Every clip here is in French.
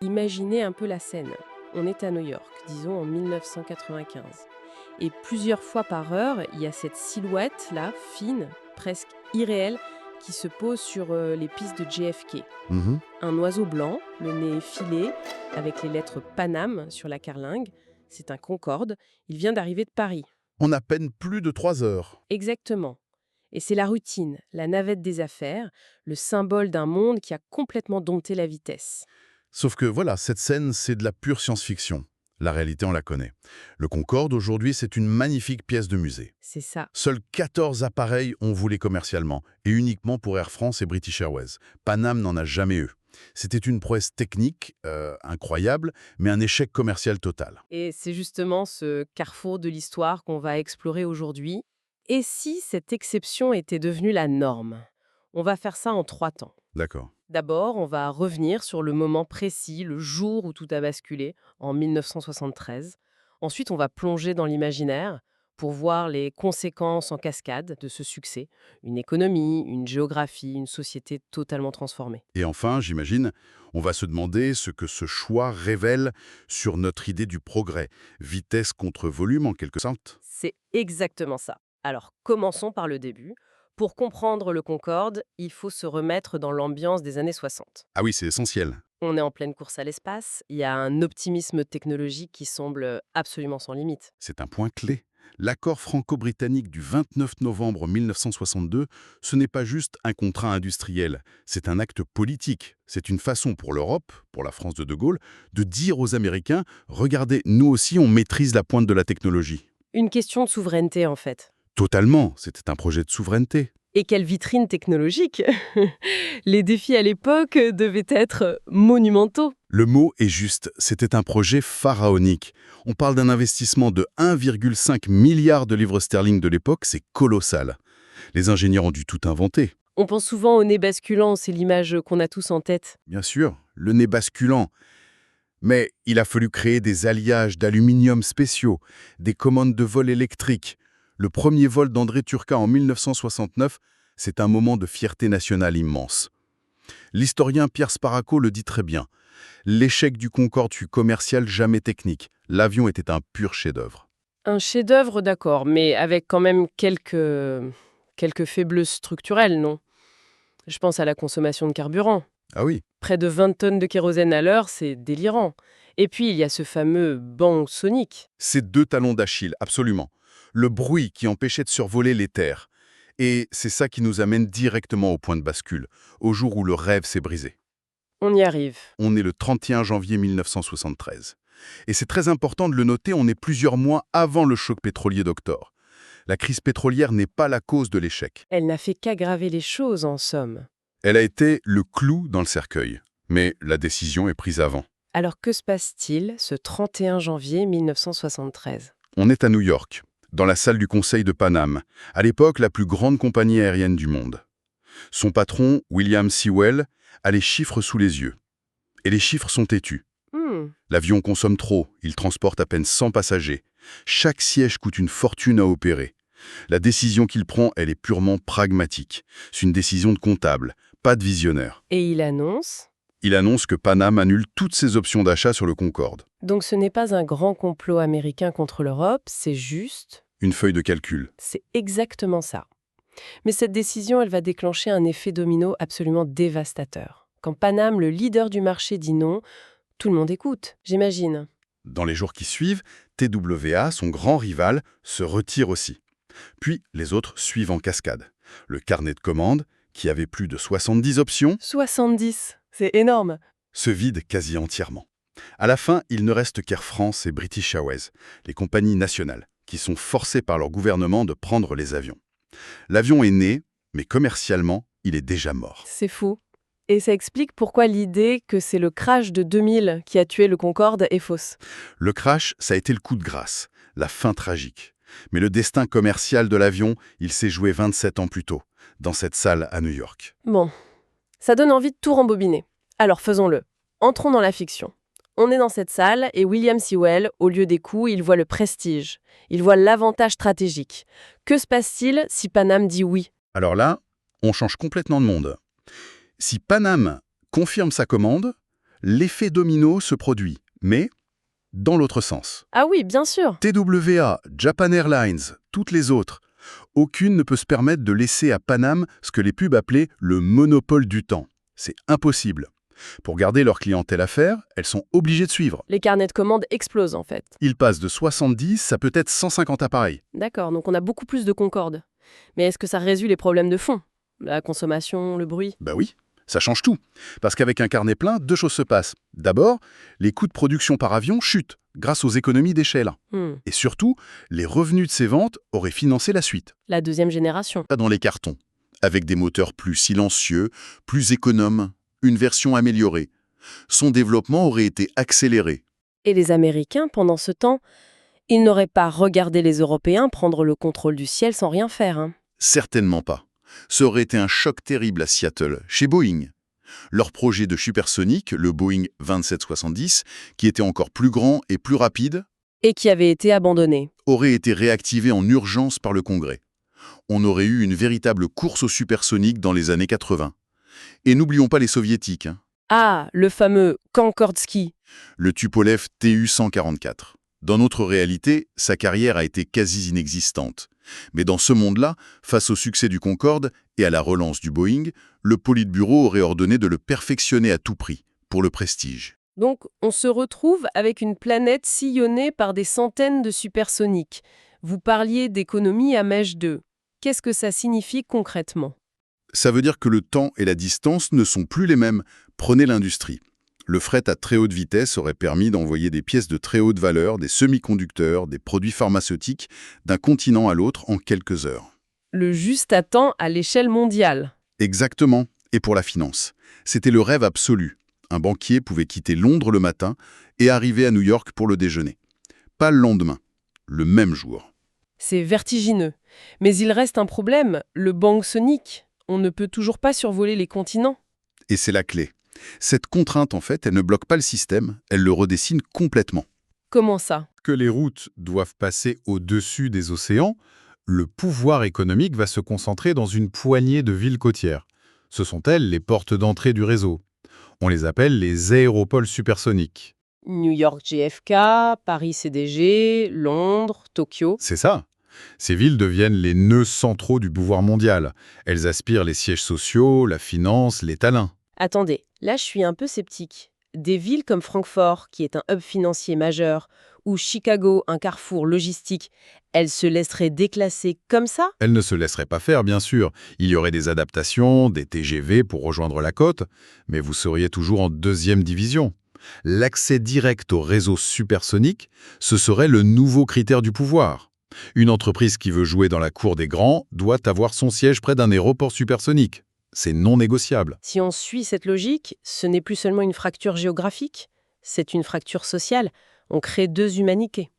Imaginez un peu la scène. On est à New York, disons en 1995. Et plusieurs fois par heure, il y a cette silhouette-là, fine, presque irréelle, qui se pose sur les pistes de JFK. Mhm. Un oiseau blanc, le nez effilé, avec les lettres Paname sur la carlingue. C'est un Concorde. Il vient d'arriver de Paris. En à peine plus de 3 heures. Exactement. Et c'est la routine, la navette des affaires, le symbole d'un monde qui a complètement dompté la vitesse. Sauf que voilà, cette scène, c'est de la pure science-fiction. La réalité, on la connaît. Le Concorde, aujourd'hui, c'est une magnifique pièce de musée. C'est ça. Seuls 14 appareils ont volé commercialement, et uniquement pour Air France et British Airways. Panam n'en a jamais eu. C'était une prouesse technique incroyable, mais un échec commercial total. Et c'est justement ce carrefour de l'histoire qu'on va explorer aujourd'hui. Et si cette exception était devenue la norme? On va faire ça en 3 temps. D'accord. D'abord, on va revenir sur le moment précis, le jour où tout a basculé, en 1973. Ensuite, on va plonger dans l'imaginaire pour voir les conséquences en cascade de ce succès. Une économie, une géographie, une société totalement transformée. Et enfin, j'imagine, on va se demander ce que ce choix révèle sur notre idée du progrès. Vitesse contre volume, en quelque sorte. C'est exactement ça. Alors, commençons par le début. Pour comprendre le Concorde, il faut se remettre dans l'ambiance des années 60. Ah oui, c'est essentiel. On est en pleine course à l'espace, il y a un optimisme technologique qui semble absolument sans limite. C'est un point clé. L'accord franco-britannique du 29 novembre 1962, ce n'est pas juste un contrat industriel, c'est un acte politique. C'est une façon pour l'Europe, pour la France de Gaulle, de dire aux Américains « Regardez, nous aussi on maîtrise la pointe de la technologie ». Une question de souveraineté en fait. Totalement, c'était un projet de souveraineté. Et quelle vitrine technologique. Les défis à l'époque devaient être monumentaux. Le mot est juste, c'était un projet pharaonique. On parle d'un investissement de 1,5 milliard de livres sterling de l'époque, c'est colossal. Les ingénieurs ont dû tout inventer. On pense souvent au nez basculant, c'est l'image qu'on a tous en tête. Bien sûr, le nez basculant. Mais il a fallu créer des alliages d'aluminium spéciaux, des commandes de vol électriques. Le premier vol d'André Turca en 1969, c'est un moment de fierté nationale immense. L'historien Pierre Sparaco le dit très bien. L'échec du Concorde fut commercial, jamais technique. L'avion était un pur chef-d'œuvre. Un chef-d'œuvre, d'accord, mais avec quand même quelques faiblesses structurelles, non? Je pense à la consommation de carburant. Ah oui, Près de 20 tonnes de kérosène à l'heure, c'est délirant. Et puis, il y a ce fameux bang sonique. ces deux talons d'Achille, absolument. Le bruit qui empêchait de survoler les terres. Et c'est ça qui nous amène directement au point de bascule, au jour où le rêve s'est brisé. On y arrive. On est le 31 janvier 1973. Et c'est très important de le noter, on est plusieurs mois avant le choc pétrolier d'octobre. La crise pétrolière n'est pas la cause de l'échec. Elle n'a fait qu'aggraver les choses, en somme. Elle a été le clou dans le cercueil. Mais la décision est prise avant. Alors que se passe-t-il ce 31 janvier 1973? On est à New York, dans la salle du Conseil de Paname, à l'époque la plus grande compagnie aérienne du monde. Son patron, William Sewell, a les chiffres sous les yeux. Et les chiffres sont têtus. L'avion consomme trop, il transporte à peine 100 passagers. Chaque siège coûte une fortune à opérer. La décision qu'il prend, elle est purement pragmatique. C'est une décision de comptable, pas de visionnaire. Et il annonce? Il annonce que Paname annule toutes ses options d'achat sur le Concorde. Donc ce n'est pas un grand complot américain contre l'Europe, c'est juste... Une feuille de calcul. C'est exactement ça. Mais cette décision, elle va déclencher un effet domino absolument dévastateur. Quand Paname, le leader du marché, dit non, tout le monde écoute, j'imagine. Dans les jours qui suivent, TWA, son grand rival, se retire aussi. Puis les autres suivent en cascade. Le carnet de commandes, qui avait plus de 70 options, 70, c'est énorme. se vide quasi entièrement. À la fin, il ne reste qu'Air France et British Airways, les compagnies nationales, qui sont forcées par leur gouvernement de prendre les avions. L'avion est né, mais commercialement, il est déjà mort. C'est fou. Et ça explique pourquoi l'idée que c'est le crash de 2000 qui a tué le Concorde est fausse. Le crash, ça a été le coup de grâce, la fin tragique. Mais le destin commercial de l'avion, il s'est joué 27 ans plus tôt, dans cette salle à New York. Bon, ça donne envie de tout rembobiner. Alors faisons-le. Entrons dans la fiction. On est dans cette salle et William Sewell, au lieu des coûts, il voit le prestige. Il voit l'avantage stratégique. Que se passe-t-il si Paname dit oui? Alors là, on change complètement de monde. Si Paname confirme sa commande, l'effet domino se produit, mais dans l'autre sens. Ah oui, bien sûr. TWA, Japan Airlines, toutes les autres, aucune ne peut se permettre de laisser à Paname ce que les pubs appelaient le monopole du temps. C'est impossible. Pour garder leur clientèle à faire, elles sont obligées de suivre. Les carnets de commandes explosent en fait. Ils passent de 70 à peut-être 150 appareils. D'accord, donc on a beaucoup plus de Concorde. Mais est-ce que ça résout les problèmes de fond? La consommation, le bruit? Bah oui, ça change tout. Parce qu'avec un carnet plein, deux choses se passent. D'abord, les coûts de production par avion chutent grâce aux économies d'échelle. Et surtout, les revenus de ces ventes auraient financé la suite. La deuxième génération. Pas dans les cartons. Avec des moteurs plus silencieux, plus économes, une version améliorée. Son développement aurait été accéléré. Et les Américains, pendant ce temps, ils n'auraient pas regardé les Européens prendre le contrôle du ciel sans rien faire, hein. Certainement pas. Ça aurait été un choc terrible à Seattle, chez Boeing. Leur projet de supersonique, le Boeing 2770, qui était encore plus grand et plus rapide, Et qui avait été abandonné. aurait été réactivé en urgence par le Congrès. On aurait eu une véritable course au supersonique dans les années 80. Et n'oublions pas les soviétiques, hein. Ah, le fameux Kankordsky. Le Tupolev Tu-144. Dans notre réalité, sa carrière a été quasi inexistante. Mais dans ce monde-là, face au succès du Concorde et à la relance du Boeing, le Politburo aurait ordonné de le perfectionner à tout prix, pour le prestige. Donc, on se retrouve avec une planète sillonnée par des centaines de supersoniques. Vous parliez d'économie à Mach 2. Qu'est-ce que ça signifie concrètement? Ça veut dire que le temps et la distance ne sont plus les mêmes. Prenez l'industrie. Le fret à très haute vitesse aurait permis d'envoyer des pièces de très haute valeur, des semi-conducteurs, des produits pharmaceutiques, d'un continent à l'autre en quelques heures. Le juste à temps à l'échelle mondiale. Exactement. Et pour la finance, c'était le rêve absolu. Un banquier pouvait quitter Londres le matin et arriver à New York pour le déjeuner. Pas le lendemain, le même jour. C'est vertigineux. Mais il reste un problème, le bang sonique. On ne peut toujours pas survoler les continents. Et c'est la clé. Cette contrainte, en fait, elle ne bloque pas le système, elle le redessine complètement. Comment ça? Que les routes doivent passer au-dessus des océans, le pouvoir économique va se concentrer dans une poignée de villes côtières. Ce sont elles les portes d'entrée du réseau. On les appelle les aéropoles supersoniques. New York JFK, Paris CDG, Londres, Tokyo. C'est ça. Ces villes deviennent les nœuds centraux du pouvoir mondial. Elles aspirent les sièges sociaux, la finance, les talents. Attendez, là je suis un peu sceptique. Des villes comme Francfort, qui est un hub financier majeur, ou Chicago, un carrefour logistique, elles se laisseraient déclasser comme ça? Elles ne se laisseraient pas faire, bien sûr. Il y aurait des adaptations, des TGV pour rejoindre la côte, mais vous seriez toujours en deuxième division. L'accès direct au réseau supersonique, ce serait le nouveau critère du pouvoir. Une entreprise qui veut jouer dans la cour des grands doit avoir son siège près d'un aéroport supersonique. C'est non négociable. Si on suit cette logique, ce n'est plus seulement une fracture géographique, c'est une fracture sociale. On crée deux humanités.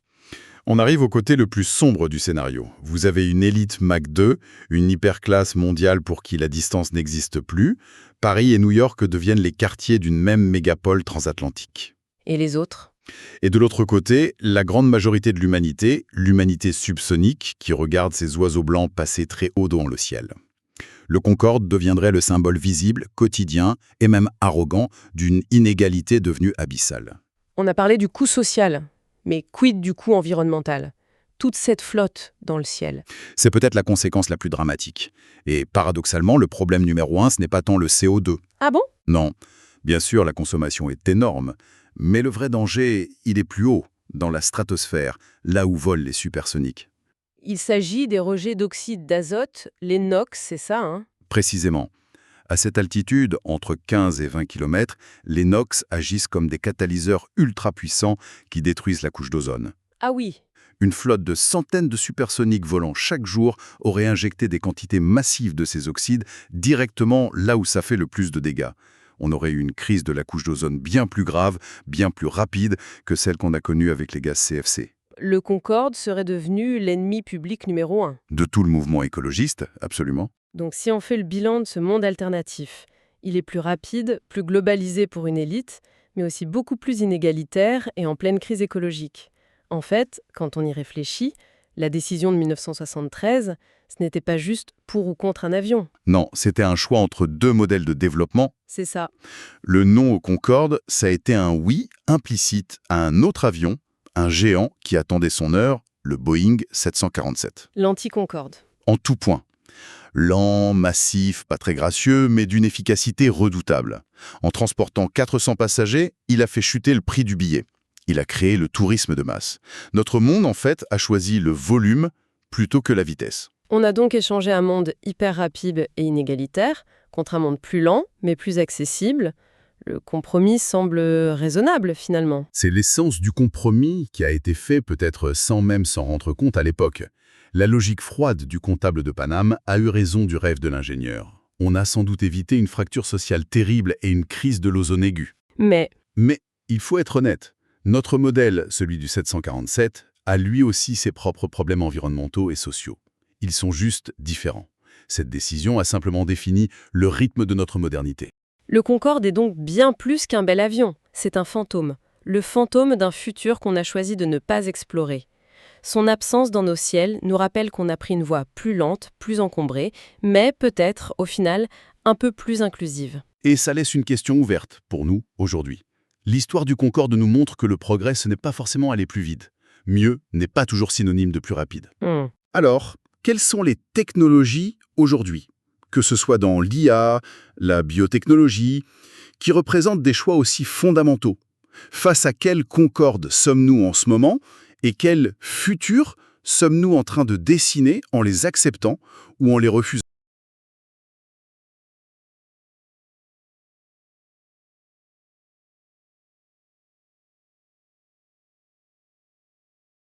On arrive au côté le plus sombre du scénario. Vous avez une élite Mach 2, une hyperclasse mondiale pour qui la distance n'existe plus. Paris et New York deviennent les quartiers d'une même mégapole transatlantique. Et les autres? Et de l'autre côté, la grande majorité de l'humanité subsonique, qui regarde ces oiseaux blancs passer très haut dans le ciel. Le Concorde deviendrait le symbole visible, quotidien et même arrogant d'une inégalité devenue abyssale. On a parlé du coût social, mais quid du coût environnemental? Toute cette flotte dans le ciel. C'est peut-être la conséquence la plus dramatique. Et paradoxalement, le problème numéro 1, ce n'est pas tant le CO2. Ah bon? Non, bien sûr, la consommation est énorme, mais le vrai danger, il est plus haut, dans la stratosphère, là où volent les supersoniques. Il s'agit des rejets d'oxyde d'azote, les NOx, c'est ça, hein? Précisément. À cette altitude, entre 15 et 20 km, les NOx agissent comme des catalyseurs ultra puissants qui détruisent la couche d'ozone. Ah oui. Une flotte de centaines de supersoniques volant chaque jour aurait injecté des quantités massives de ces oxydes directement là où ça fait le plus de dégâts. On aurait eu une crise de la couche d'ozone bien plus grave, bien plus rapide que celle qu'on a connue avec les gaz CFC. Le Concorde serait devenu l'ennemi public numéro 1. De tout le mouvement écologiste, absolument. Donc si on fait le bilan de ce monde alternatif, il est plus rapide, plus globalisé pour une élite, mais aussi beaucoup plus inégalitaire et en pleine crise écologique. En fait, quand on y réfléchit, La décision de 1973, ce n'était pas juste pour ou contre un avion. Non, c'était un choix entre deux modèles de développement. C'est ça. Le non au Concorde, ça a été un oui implicite à un autre avion, un géant qui attendait son heure, le Boeing 747. L'anti-Concorde. En tout point. Lent, massif, pas très gracieux, mais d'une efficacité redoutable. En transportant 400 passagers, il a fait chuter le prix du billet. Il a créé le tourisme de masse. Notre monde, en fait, a choisi le volume plutôt que la vitesse. On a donc échangé un monde hyper rapide et inégalitaire contre un monde plus lent, mais plus accessible. Le compromis semble raisonnable, finalement. C'est l'essence du compromis qui a été fait peut-être sans même s'en rendre compte à l'époque. La logique froide du comptable de Paname a eu raison du rêve de l'ingénieur. On a sans doute évité une fracture sociale terrible et une crise de l'ozone aiguë. Mais Mais il faut être honnête, notre modèle, celui du 747, a lui aussi ses propres problèmes environnementaux et sociaux. Ils sont juste différents. Cette décision a simplement défini le rythme de notre modernité. le Concorde est donc bien plus qu'un bel avion. C'est un fantôme. Le fantôme d'un futur qu'on a choisi de ne pas explorer. Son absence dans nos ciels nous rappelle qu'on a pris une voie plus lente, plus encombrée, mais peut-être, au final, un peu plus inclusive. Et ça laisse une question ouverte pour nous, aujourd'hui. L'histoire du Concorde nous montre que le progrès, ce n'est pas forcément aller plus vite. Mieux n'est pas toujours synonyme de plus rapide. Alors, quelles sont les technologies aujourd'hui, que ce soit dans l'IA, la biotechnologie, qui représentent des choix aussi fondamentaux? Face à quelle Concorde sommes-nous en ce moment et quel futur sommes-nous en train de dessiner en les acceptant ou en les refusant?